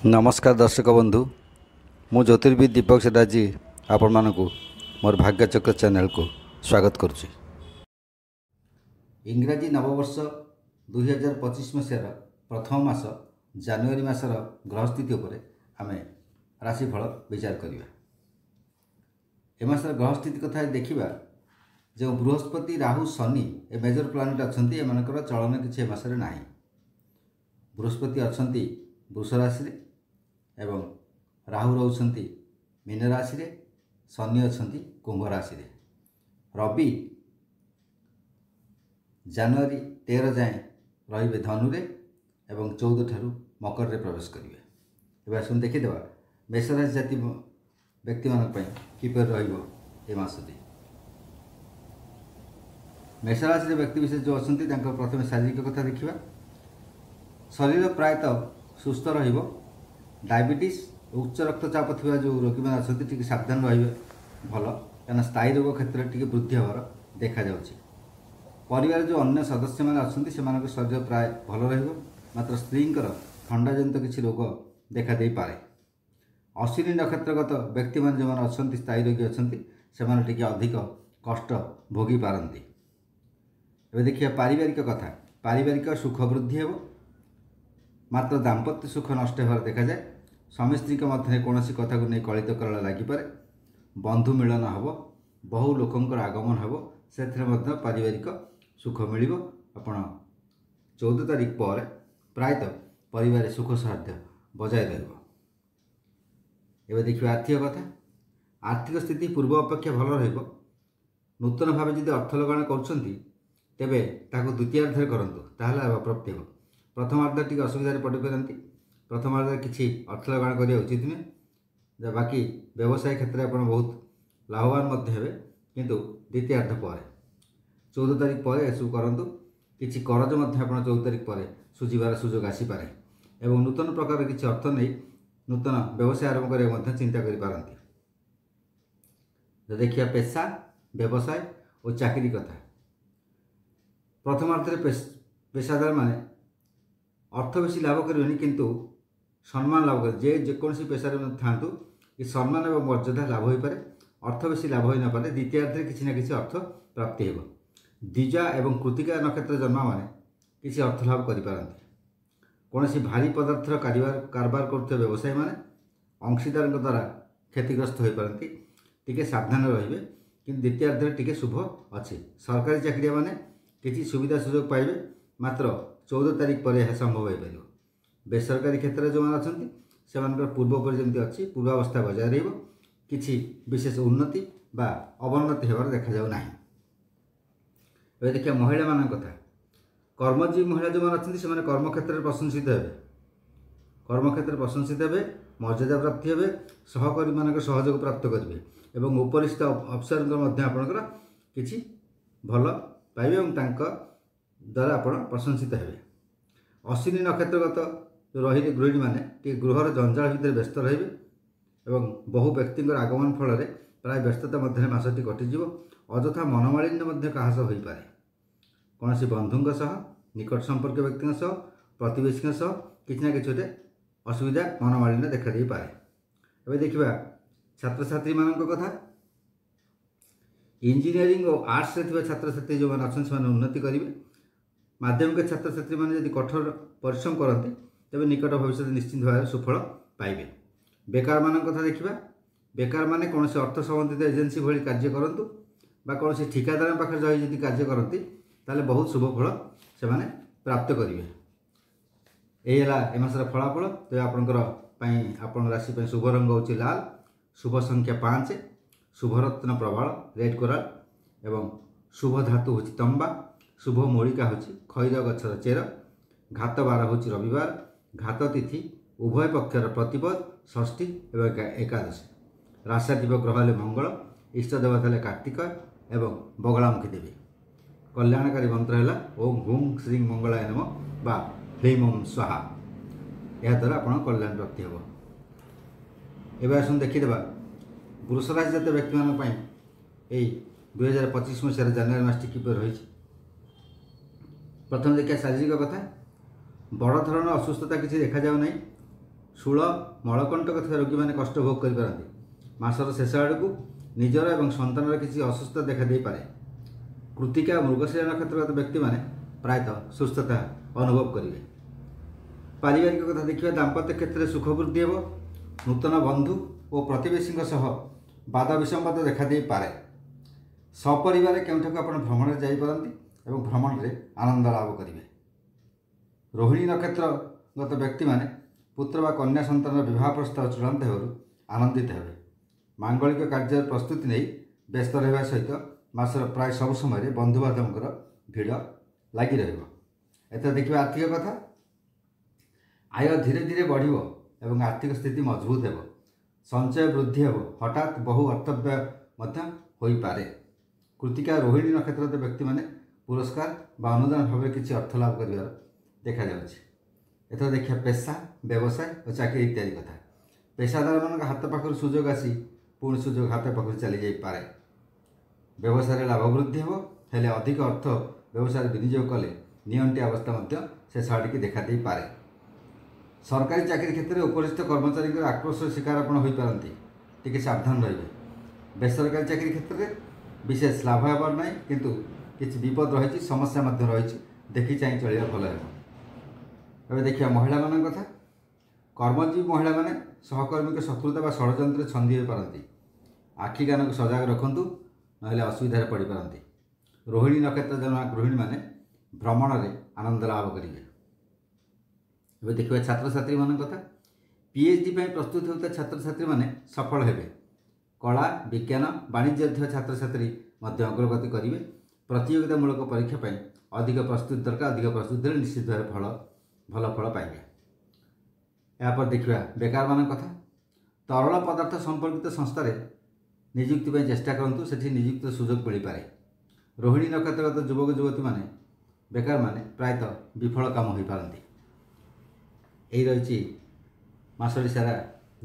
नमस्कार दर्शक बंधु मु ज्योतिर्विद दीपक सेठाजी आपण मानक मोर भाग्यचक्र चैनल को स्वागत करुच्ची। इंग्राजी नववर्ष 2025 मसीहार प्रथम मास जानुआरी मासर ग्रह स्थिति उपर आम राशिफल विचार करिबा। ए मासर ग्रह स्थिति कथा देखिबा जो बृहस्पति राहु शनि ए मेजर प्लानेट अच्छंती एमानकर चलन किछि मासरे नाही। बृहस्पति अच्छंती वृष राशि एवं राहु रहउछंती मीन राशि रे, शनि अच्छंती कुंभ राशि रे। रवि जनवरी 13 जाए रहिबे धनु रे एवं 14 ठारू मकर रे प्रवेश करिवे। एबे आसुन देखिदेबा मेष राशि जाति व्यक्ति मानक पय किपर रहिबो ए मासती। मेष राशि रे व्यक्ति विशेष जो अच्छंती तांकर प्रथमे शारीरिक कथा देखिबा। शरीर प्रायतः सुस्थ रहिबो। डायबिटीज उच्च रक्तचाप थिबा जो रोगी मैंने अच्छे टी सावधान रहिबे भल, क्या स्थायी रोग क्षेत्र में टी वृद्धि हबार देखा जाउछि। परिवार जो अन्य सदस्य मैंने अच्छे से शरीर प्राय भल रहिबो, मात्र स्त्रींकर ठंडा जनित किसी रोग देखा दे पारे। अश्विनी नक्षत्रगत व्यक्ति मान जो अच्छा स्थायी रोगी अच्छा से अधिक कष्ट भोगी पारती। एबे देखिए पारिवारिक कथा। पारिवारिक सुख वृद्धि हेबो, मात्र दाम्पत्य सुख नष्ट होवार देखा जाए। स्वामी स्त्री मध्य कौन कथा को नहीं कलित करा लगिपे। बंधु मिलन हम, बहु लोकंर आगमन हम, से पारिवारिक सुख मिल। आपण 14 तारीख पर प्रायतः परिवार सुख साध्य बजाय रहिबो। एबे देखिए आर्थिक कथा। आर्थिक स्थिति पूर्व अपेक्षा भल रहिबो। नूतन भाव जदि अर्थ लगाण करुछंती तेबे ताको द्वितीयार्धरे करंतु, ताहले लाभ प्राप्ति हो। प्रथमार्ध टी असुविधा पड़ पारती। प्रथमार्ध किसी अर्थ लगाण करिया उचित नुहे। बाकी व्यवसाय क्षेत्र में आप बहुत लाभवान हे, किंतु द्वितीयार्ध पर 14 तारीख पर यू करूँ। किसी करज आप 14 तारीख पर सुझार सुजोग आसीपे और नूतन प्रकार किसी अर्थ नहीं नूतन व्यवसाय आरंभ करने चिंता करें। देखिए पेशा व्यवसाय और चाकरी कथा। प्रथमार्ध पेशादार माने अर्थ बेसी लाभ करें, किंतु सम्मान लाभ कर जेकोसी पेशार था कि सम्मान और मर्यादा लाभ हो पारे। अर्थ बेसी लाभ हो न पारे। द्वितीयार्धे किसी न किसी अर्थ प्राप्ति हो। द्विजा एवं कृतिका नक्षत्र जन्म मैंने किसी अर्थ लाभ करें। कौन भारी पदार्थर कारबार कर व्यवसायी मैंने अंशीदार द्वारा क्षतिग्रस्त हो पारती। टिके सावधान रे कि द्वितीयार्धे टिके शुभ अच्छे। सरकारी चाकरी मैंने किसी सुविधा सुजोग पाइबे, मात्र 14 तारीख पर यह संभव हो पार। बेसरकारी क्षेत्र में जो मैंने अच्छा से पूर्वपर जमी अच्छी पूर्वावस्था बजाय रही। किसी विशेष उन्नति बा अवन्नति होवार देखा जाऊ नाही। ए देखिए महिला मान कथा। कर्मजीवी महिला जो मैंने अच्छा से कर्मक्षेत्र में प्रशंसित हे। कर्मक्षेत्र प्रशंसित हे, मर्यादा प्राप्ति हे, सहकर्मी मान सहयोग प्राप्त करेंगे और उपरिस्थ अफसर आपंकर किसी भल पाइबे और द्वारा आप प्रशंसित हे। अश्विनी नक्षत्रगत जो रही गृहिणी मैंने गृहर जंजाल भितर व्यस्त रे और बहु व्यक्ति आगमन फल प्राय व्यस्तता मध्य मासटी कटिज। अଯଥା मनमालिन्य क्या हो पाए। कौन बंधु निकट संपर्क व्यक्ति प्रतिवेशी किसी न कि असुविधा मनमालिन्य देखा दे पाए। एबे देखिबा छात्र छात्री मान कथा। इंजीनियरिंग और आर्ट्स रे छात्र छात्री जो मैंने अच्छा से उन्नति करेंगे। माध्यमिक छात्र छात्री मैंने यदि कठोर परिश्रम करते तेज निकट भविष्य निश्चित भाव सुफल पाइबे। बेकार मान कथा देखा। बेकार माने कौन अर्थ संबंधित एजेन्सी भली कार्य करूँ बा कौन ठिकादार पाखे रही कार्य करती ताले बहुत शुभ फल से प्राप्त करेंगे। यही मासर फलाफल। तो आपण राशि शुभ रंग होची लाल, शुभ संख्या 5, शुभ रत्न प्रभाल रेड कोराल एवं शुभ धातु होची तंबा, शुभ मौलिका होची खैर गछर चेर, घात बार होची रविवार, घात तिथि उभय पक्षर प्रतिपद, षष्ठी एवं एकादशी। राशाधिप ग्रह हेले मंगल, इष्ट देवता हेले कार्तिक एवं बगलामुखी देवी। कल्याणकारी मंत्र है ओम हुं श्री मंगलाय नमः बा ह्रीम ओम स्वाहा। यह द्वारा आप कल्याण प्राप्ति हो। एवं आसुन देखीदेवा वृष राशि जात व्यक्ति मानी 2025 मसीह जानुआरी मासटी किपर रही। प्रथम देखिए शारीरिक कथा। बड़ धरण असुस्थता किसी देखा जाऊ नहीं। ଶୂଳ ମଳକଣ୍ଟକ ଥିବା ରୋଗୀମାନେ କଷ୍ଟ ଭୋଗ କରିପାରନ୍ତି। ମାସର ଶେଷ ଆଡ଼କୁ ନିଜର ଏବଂ ସନ୍ତାନର କିଛି ଅସୁସ୍ଥତା ଦେଖାଦେଇପାରେ। କୃତିକା ଓ ମୃଗଶିରା ନକ୍ଷତ୍ରଗତ ବ୍ୟକ୍ତିମାନେ ପ୍ରାୟତଃ ସୁସ୍ଥତା ଅନୁଭବ କରିବେ। ପାରିବାରିକ କଥା ଦେଖିବା, ଦାମ୍ପତ୍ୟ କ୍ଷେତ୍ରରେ ସୁଖ ବୃଦ୍ଧି ହେବ। ନୂତନ ବନ୍ଧୁ ଓ ପ୍ରତିବେଶୀଙ୍କ ସହ ବାଦ ବିସମ୍ବାଦ ଦେଖାଦେଇପାରେ। ସପରିବାରରେ କେଉଁଠାକୁ ଆପଣ ଭ୍ରମଣରେ ଯାଇପାରନ୍ତି ଏବଂ ଭ୍ରମଣରେ ଆନନ୍ଦ ଲାଭ କରିବେ। ରୋହିଣୀ ନକ୍ଷତ୍ରଗତ ବ୍ୟକ୍ତିମାନେ ପୁତ୍ର ବା କନ୍ୟା ସନ୍ତାନର ବିବାହ ପ୍ରସ୍ତାବ ଚୂଡ଼ାନ୍ତ ହେବାରୁ ଆନନ୍ଦିତ ହେବେ। ମାଙ୍ଗଳିକ କାର୍ଯ୍ୟର ପ୍ରସ୍ତୁତି ନେଇ ବ୍ୟସ୍ତ ରହିବା ସହିତ ମାସର ପ୍ରାୟ ସବୁ ସମୟରେ ବନ୍ଧୁବାନ୍ଧବଙ୍କର ଭିଡ଼ ଲାଗି ରହିବ। ଏଥର ଦେଖିବା ଆର୍ଥିକ କଥା। ଆୟ ଧୀରେ ଧୀରେ ବଢ଼ିବ ଏବଂ ଆର୍ଥିକ ସ୍ଥିତି ମଜବୁତ ହେବ। ସଞ୍ଚୟ ବୃଦ୍ଧି ହେବ। ହଠାତ୍ ବହୁ ଅର୍ଥବ୍ୟୟ ମଧ୍ୟ ହୋଇପାରେ। କୃତିକା ରୋହିଣୀ ନକ୍ଷତ୍ରଗତ ବ୍ୟକ୍ତିମାନେ ପୁରସ୍କାର ବା ଅନୁଦାନ ଭାବରେ କିଛି ଅର୍ଥ ଲାଭ କରିବାର ଦେଖାଯାଉଛି। ଏଥର ଦେଖିବା ପେଶା, ବ୍ୟବସାୟ ଓ ଚାକିରି ଇତ୍ୟାଦି କଥା। ପେଶାଦାରମାନଙ୍କ ହାତ ପାଖରୁ ସୁଯୋଗ ଆସି ପୁଣି ସୁଯୋଗ ହାତ ପାଖରୁ ଚାଲିଯାଇପାରେ। ବ୍ୟବସାୟରେ ଲାଭ ବୃଦ୍ଧି ହେବ, ହେଲେ ଅଧିକ ଅର୍ଥ ବ୍ୟବସାୟରେ ବିନିଯୋଗ କଲେ ନିଅଣ୍ଟିଆ ଅବସ୍ଥା ମଧ୍ୟ ଶେଷ ଆଡ଼ିକି ଦେଖାଦେଇପାରେ। ସରକାରୀ ଚାକିରି କ୍ଷେତ୍ରରେ ଉପରିସ୍ଥ କର୍ମଚାରୀଙ୍କର ଆକ୍ରୋଶର ଶିକାର ଆପଣ ହୋଇପାରନ୍ତି, ଟିକେ ସାବଧାନ ରହିବେ। ବେସରକାରୀ ଚାକିରି କ୍ଷେତ୍ରରେ ବିଶେଷ ଲାଭ ହେବାର ନାହିଁ, କିନ୍ତୁ କିଛି ବିପଦ ରହିଛି, ସମସ୍ୟା ମଧ୍ୟ ରହିଛି, ଦେଖି ଚାହିଁ ଚଳିବା ଭଲ ହେବ। ଏବେ ଦେଖିବା ମହିଳାମାନଙ୍କ କଥା। କର୍ମଜୀବୀ ମହିଳାମାନେ ସହକର୍ମୀଙ୍କ ଶତ୍ରୁତା ବା ଷଡ଼ଯନ୍ତ୍ରରେ ଛନ୍ଦି ହୋଇପାରନ୍ତି। ଆଖି କାନକୁ ସଜାଗ ରଖନ୍ତୁ, ନହେଲେ ଅସୁବିଧାରେ ପଡ଼ିପାରନ୍ତି। ରୋହିଣୀ ନକ୍ଷତ୍ର ଜନ୍ମା ଗୃହିଣୀମାନେ ଭ୍ରମଣରେ ଆନନ୍ଦ ଲାଭ କରିବେ। ଏବେ ଦେଖିବା ଛାତ୍ରଛାତ୍ରୀମାନଙ୍କ କଥା। PhD ପାଇଁ ପ୍ରସ୍ତୁତ ହେଉଥିବା ଛାତ୍ରଛାତ୍ରୀମାନେ ସଫଳ ହେବେ। କଳା, ବିଜ୍ଞାନ, ବାଣିଜ୍ୟ ଥିବା ଛାତ୍ରଛାତ୍ରୀ ମଧ୍ୟ ଅଗ୍ରଗତି କରିବେ। ପ୍ରତିଯୋଗିତାମୂଳକ ପରୀକ୍ଷା ପାଇଁ ଅଧିକ ପ୍ରସ୍ତୁତି ଦରକାର। ଅଧିକ ପ୍ରସ୍ତୁତି ହେଲେ ନିଶ୍ଚିତ ଭାବରେ ଭଲ ଫଳ ପାଇବେ। ଏହାପରେ ଦେଖିବା ବେକାରମାନଙ୍କ କଥା। ତରଳ ପଦାର୍ଥ ସମ୍ପର୍କିତ ସଂସ୍ଥାରେ ନିଯୁକ୍ତି ପାଇଁ ଚେଷ୍ଟା କରନ୍ତୁ, ସେଠି ନିଯୁକ୍ତିର ସୁଯୋଗ ମିଳିପାରେ। ରୋହିଣୀ ନକ୍ଷତ୍ରଗତ ଯୁବକ ଯୁବତୀମାନେ ବେକାରମାନେ ପ୍ରାୟତଃ ବିଫଳ କାମ ହୋଇପାରନ୍ତି। ଏହି ରହିଛି ମାସଟି ସାରା,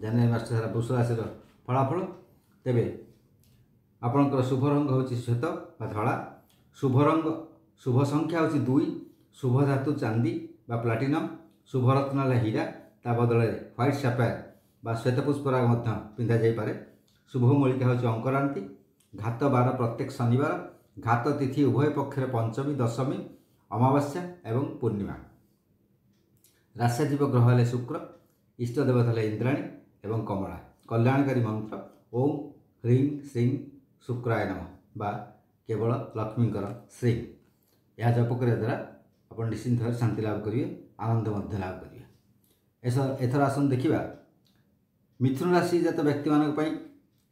ଜାନୁଆରୀ ମାସ ସାରା ବୃଷ ରାଶିର ଫଳାଫଳ। ତେବେ ଆପଣଙ୍କର ଶୁଭ ରଙ୍ଗ ହେଉଛି ଶ୍ଵେତ ବା ଧଳା। ଶୁଭ ସଂଖ୍ୟା ହେଉଛି 2। ଶୁଭ ଧାତୁ ଚାନ୍ଦି ବା ପ୍ଲାଟିନମ୍। ଶୁଭ ରତ୍ନ ହେଲା ହୀରା, ତା ବଦଳରେ ହ୍ୱାଇଟ୍ ସାଫାୟାର ବା ଶ୍ଵେତପୁଷ୍ପରାଗ ମଧ୍ୟ ପିନ୍ଧାଯାଇପାରେ। ଶୁଭ ମୂଳିକା ହେଉଛି ଅଙ୍କରାନ୍ତି। ଘାତ ବାର ପ୍ରତ୍ୟେକ ଶନିବାର। ଘାତ ତିଥି ଉଭୟ ପକ୍ଷରେ ପଞ୍ଚମୀ, ଦଶମୀ, ଅମାବାସ୍ୟା ଏବଂ ପୂର୍ଣ୍ଣିମା। ରାସ୍ୟଜୀବ ଗ୍ରହ ହେଲେ ଶୁକ୍ର। ଇଷ୍ଟ ଦେବତା ହେଲେ ଇନ୍ଦ୍ରାଣୀ ଏବଂ କମଳା। କଲ୍ୟାଣକାରୀ ମନ୍ତ୍ର ଓಂ ହ୍ରିଂ ଶ୍ରୀଂ ଶୁକ୍ରାୟ ନମଃ ବା କେବଳ ଲକ୍ଷ୍ମୀଙ୍କର ଶ୍ରୀଂ। ଏହା ଜପ କରିବା ଦ୍ୱାରା ଆପଣ ନିଶ୍ଚିନ୍ତ ଭାବରେ ଶାନ୍ତି ଲାଭ କରିବେ, ଆନନ୍ଦ ମଧ୍ୟ ଲାଭ କରିବେ। ଏଥର ଆସନ୍ତୁ ଦେଖିବା ମିଥୁନ ରାଶି ଜାତ ବ୍ୟକ୍ତିମାନଙ୍କ ପାଇଁ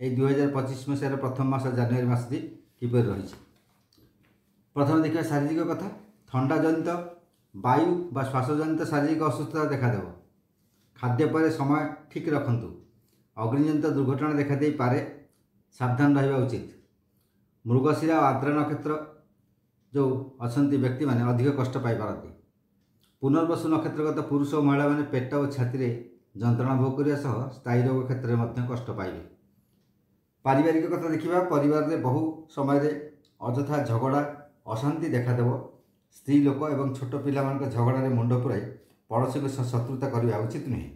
ଏହି 2025 ମସିହାର ପ୍ରଥମ ମାସ ଜାନୁଆରୀ ମାସଟି କିପରି ରହିଛି। ପ୍ରଥମେ ଦେଖିବା ଶାରୀରିକ କଥା। ଥଣ୍ଡାଜନିତ, ବାୟୁ ବା ଶ୍ୱାସଜନିତ ଶାରୀରିକ ଅସୁସ୍ଥତା ଦେଖାଦେବ। ଖାଦ୍ୟପେୟରେ ସମୟ ଠିକ୍ ରଖନ୍ତୁ। ଅଗ୍ନିଜନିତ ଦୁର୍ଘଟଣା ଦେଖାଦେଇପାରେ, ସାବଧାନ ରହିବା ଉଚିତ। ମୃଗଶିରା ଓ ଆର୍ଦ୍ରା ନକ୍ଷତ୍ର ଯେଉଁ ଅଛନ୍ତି ବ୍ୟକ୍ତିମାନେ ଅଧିକ କଷ୍ଟ ପାଇପାରନ୍ତି। ପୁନର୍ବସୁ ନକ୍ଷତ୍ରଗତ ପୁରୁଷ ଓ ମହିଳାମାନେ ପେଟ ଓ ଛାତିରେ ଯନ୍ତ୍ରଣା ଭୋଗ କରିବା ସହ ସ୍ଥାୟୀ ରୋଗ କ୍ଷେତ୍ରରେ ମଧ୍ୟ କଷ୍ଟ ପାଇବେ। ପାରିବାରିକ କଥା ଦେଖିବା। ପରିବାରରେ ବହୁ ସମୟରେ ଅଯଥା ଝଗଡ଼ା, ଅଶାନ୍ତି ଦେଖାଦେବ। ସ୍ତ୍ରୀ ଲୋକ ଏବଂ ଛୋଟ ପିଲାମାନଙ୍କ ଝଗଡ଼ାରେ ମୁଣ୍ଡ ପୁରାଇ ପଡ଼ୋଶୀଙ୍କ ସହ ଶତ୍ରୁତା କରିବା ଉଚିତ ନୁହେଁ।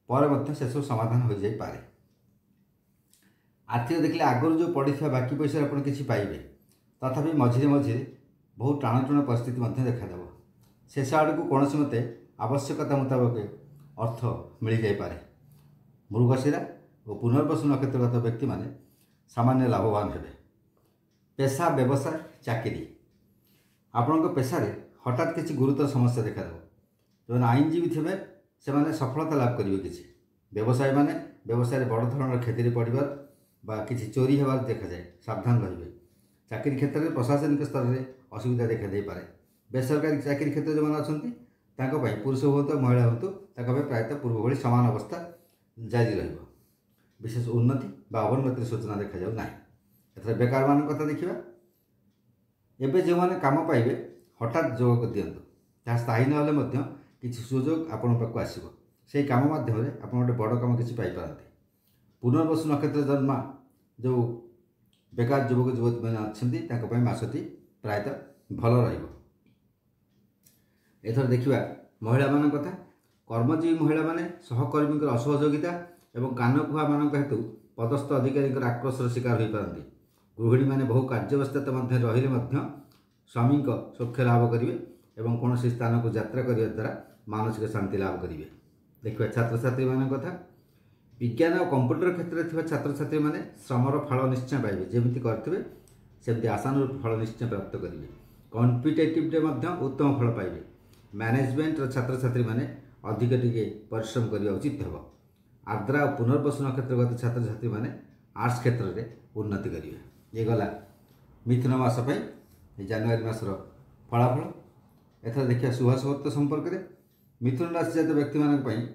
ପରେ ମଧ୍ୟ ସେସବୁ ସମାଧାନ ହୋଇଯାଇପାରେ। ଆର୍ଥିକ ଦେଖିଲେ ଆଗରୁ ଯେଉଁ ପଡ଼ିଥିବା ବାକି ପଇସାରେ ଆପଣ କିଛି ପାଇବେ, ତଥାପି ମଝିରେ ମଝିରେ ବହୁ ଟାଣଟୁଣ ପରିସ୍ଥିତି ମଧ୍ୟ ଦେଖାଦେବ। ଶେଷ ଆଡ଼କୁ କୌଣସି ମତେ ଆବଶ୍ୟକତା ମୁତାବକ ଅର୍ଥ ମିଳିଯାଇପାରେ। ମୃଗଶିରା ଓ ପୁନର୍ବସୁ ନକ୍ଷତ୍ରଗତ ବ୍ୟକ୍ତିମାନେ ସାମାନ୍ୟ ଲାଭବାନ ହେବେ। ପେଶା, ବ୍ୟବସାୟ, ଚାକିରି। ଆପଣଙ୍କ ପେଶାରେ ହଠାତ୍ କିଛି ଗୁରୁତର ସମସ୍ୟା ଦେଖାଦେବ। ଯେଉଁମାନେ ଆଇନଜୀବୀ ଥିବେ ସେମାନେ ସଫଳତା ଲାଭ କରିବେ। କିଛି ବ୍ୟବସାୟୀମାନେ ବ୍ୟବସାୟରେ ବଡ଼ ଧରଣର କ୍ଷତିରେ ପଡ଼ିବାର ବା କିଛି ଚୋରି ହେବାର ଦେଖାଯାଏ, ସାବଧାନ ରହିବେ। ଚାକିରି କ୍ଷେତ୍ରରେ ପ୍ରଶାସନିକ ସ୍ତରରେ ଅସୁବିଧା ଦେଖାଦେଇପାରେ। ବେସରକାରୀ ଚାକିରି କ୍ଷେତ୍ରରେ ଯେଉଁମାନେ ଅଛନ୍ତି ତାଙ୍କ ପାଇଁ ପୁରୁଷ ହୁଅନ୍ତୁ ମହିଳା ହୁଅନ୍ତୁ, ତାଙ୍କ ପାଇଁ ପ୍ରାୟତଃ ପୂର୍ବ ଭଳି ସମାନ ଅବସ୍ଥା ଜାରି ରହିବ। ବିଶେଷ ଉନ୍ନତି ବା ଅବନ୍ନତିର ସୂଚନା ଦେଖାଯାଉ ନାହିଁ। ଏଥର ବେକାରମାନଙ୍କ କଥା ଦେଖିବା। ଏବେ ଯେଉଁମାନେ କାମ ପାଇବେ ହଠାତ୍ ଯୋଗ ଦିଅନ୍ତୁ। ତାହା ସ୍ଥାୟୀ ନହେଲେ ମଧ୍ୟ କିଛି ସୁଯୋଗ ଆପଣଙ୍କ ପାଖକୁ ଆସିବ। ସେହି କାମ ମାଧ୍ୟମରେ ଆପଣ ଗୋଟେ ବଡ଼ କାମ କିଛି ପାଇପାରନ୍ତି। ପୁନର୍ବସୁ ନକ୍ଷତ୍ର ଜନ୍ମା ଯେଉଁ ବେକାର ଯୁବକ ଯୁବତୀମାନେ ଅଛନ୍ତି ତାଙ୍କ ପାଇଁ ମାସଟି ପ୍ରାୟତଃ ଭଲ ରହିବ। ଏଥର ଦେଖିବା ମହିଳାମାନଙ୍କ କଥା। कर्मजीवी महिला माने सहकर्मी असहयोगिता और कानकुहा मान हेतु पदस्थ अधिकारी आक्रोशर शिकार हो पारती। गृहिणी मैंने बहु कार्यव्यस्तता मध्य रही स्वामी सौख्य लाभ करेंगे और कौन स्थान को यात्रा करने द्वारा मानसिक शांति लाभ करेंगे। देखिए छात्र छात्री मान कथा विज्ञान और कंप्यूटर क्षेत्र में छात्र छात्री मैंने श्रमर फल निश्चय पाइबे जमी करेंगे सेमती आशानुरूप फल निश्चय प्राप्त करेंगे। कॉम्पिटिटिव उत्तम फल पाइबे। मैनेजमेंट छात्र छात्री मैंने अधिक टिके परिश्रम करने उचित हे। आर्द्रा और पुनर्वसन क्षेत्रगत छात्र छात्री मैंने आर्ट्स क्षेत्र में उन्नति करेंगे। ये गला मिथुन मास जानुआरी मासर फलाफल। एथर देखिए शुभाशुभत्व संपर्क में मिथुन राशि जात व्यक्ति मान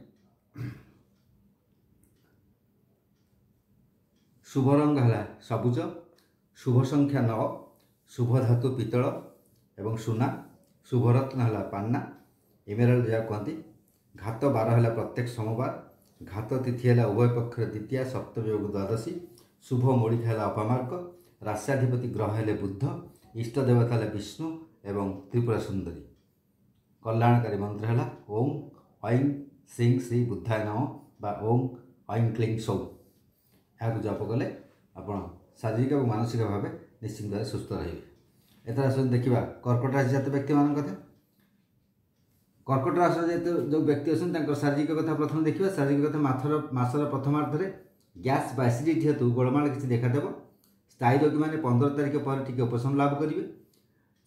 शुभ रंग है सबुज, शुभ संख्या 9, शुभ धातु पितल एवं सुना, शुभ रत्न है पान्ना इमेराल्ड जहाँ कहती। घात 12 है प्रत्येक सोमवार, घात तिथि है उभय पक्ष द्वितीय सप्तमी और द्वादशी, शुभ मूलिका है अपमार्क, राष्ट्राधिपति ग्रह है बुध, इष्ट देवता है विष्णु एवं त्रिपुरा सुंदरी। कल्याणकारी मंत्र है ओं ऐं श्रीं श्री बुद्धाय नमः बा ओं ऐं क्लीं सौं। यहाँ जप कले आप शारीरिक और मानसिक भाव निश्चिंत भाव सुस्थ रहिए। एथर आस देखा कर्कट राशि जात व्यक्ति मान कथा। कर्कट राशि जात जो व्यक्ति अच्छा शारीरिक कथा प्रथम देखा। शारीरिक कथा मासर प्रथमार्ध में गैस बा एसिडिटी हेतु गोलमाल किसी देखादेव। स्थायी रोगी मैंने 15 तारिख पर टी उपशम लाभ करेंगे।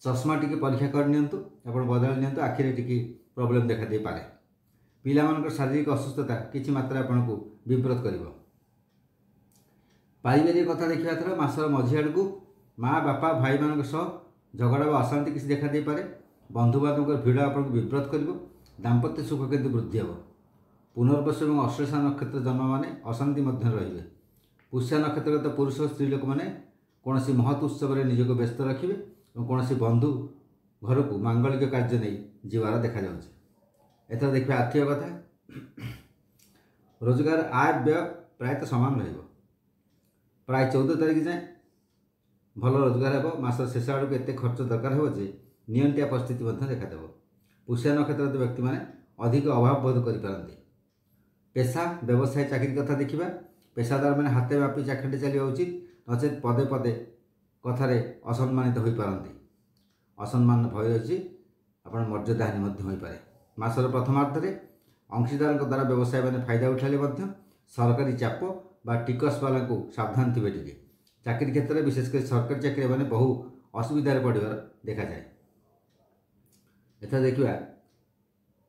चश्मा टी परीक्षा करनी आप बदल नि आखिरी टी प्रोब्लेम देखा दे पारे। पिला शारीरिक असुस्थता किसी मात्रा आपन को विब्रत कर। पारिवारिक कथा देखा थर मासर मझी आड़ को माँ बापा भाई मान झगड़ा व अशांति किसी देखा दे पारे। बंधु बांधव भिड़ आपको विब्रत कर। दाम्पत्य सुख किंतु वृद्धि हे। पुनर्वस और अश्लेषा नक्षत्र जन्म मैंने अशांति मध्य रे। पुष्या नक्षत्रगत पुरुष और स्त्री लोक मैंने कौन महत् उत्सव में निजक व्यस्त रखिए और कौन बंधु घर को मांगलिक कार्य नहीं जीवार देखा जाए। एथर देखिए आर्थिक कथा। रोजगार आय व्यय प्रायतः सामान रही। प्राय 14 तारिख जाए भल रोजगार हो। मास शेष आड़ को एत खर्च दरकार हो नियंत्रिया परिस्थिति देखादेव। पुष्या नक्षत्र व्यक्ति मैंने अधिक अभाव बोध करपारती। पेशा व्यवसाय चाकरी कथा देखा। पेशादार मैंने हाथे मापी चाकरी चलिए उचित नचेत पदे पदे कथार असम्मानित हो पारती। असम्मान भय अच्छी आप मर्यादा हानि हो पाए। मासर प्रथमार्ध में अंशीदार द्वारा व्यवसाय मैंने फायदा उठाले सरकारी चाप बा टिकस वाला को सावधान थे। टे चाकरी क्षेत्र में विशेषकर सरकारी चाकरी मैंने बहु असुविधा पड़ार देखा जाए। एथर देखा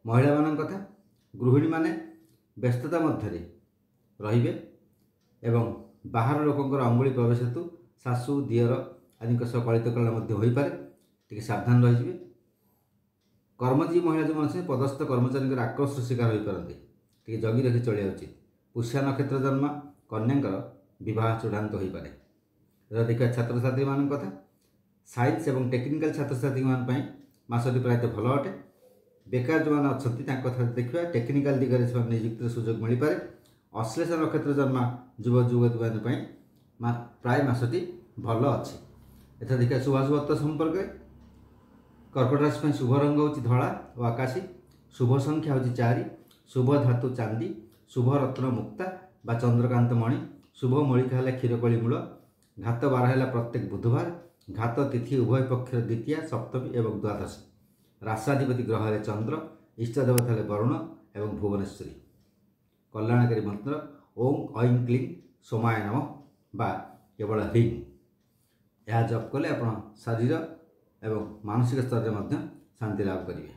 महिला मान कथा। गृहिणी माने व्यस्तता मध्य रे एवं बाहर लोकंर अंगुली प्रवेश हेतु शाशु दियर आदि कलित कला हो पारे। सावधान रही। कर्मजीवी महिला जो अच्छे पदस्थ कर्मचारी आक्रोश शिकार हो पारती। जगी रखी चलिया उचित। पुष्या नक्षत्र जन्म कन्या विवाह चूड़ांत हो पारे। देखा छात्र छात्री मान कथा। साइंस और टेक्निकल छात्र छात्री मासटी प्रायतः भल अटे। बेकार जो मैंने अच्छा कथा देखा टेक्निकल दिगरे नियुक्ति सुजोग मिल पाए। अश्लेषा नक्षत्र जन्म युव युवती मान प्राय मासटी भल अच्छी। एथर देखा शुभाशुभत्व संपर्क में कर्कट राशि शुभ रंग हूँ धला और आकाशी, शुभ संख्या हूँ 4, शुभ धातु चांदी, शुभ रत्न मुक्ता बा चंद्रकांत मणि, शुभ मूलिका है क्षीरकली मूल, घात 12 है प्रत्येक बुधवार, घात तिथि उभय पक्ष द्वितीय सप्तमी और द्वादशी, राष्ट्राधिपति ग्रह है चंद्र, इष्ट देवता है वरुण एवं भुवनेश्वरी। कल्याणकारी मंत्र ओं ऐं क्लीं सोमाय नमः बा केवल ह्रीं। यह जप कले आप शरीर एवं मानसिक स्तर में शांति लाभ करेंगे।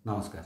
नमस्कार।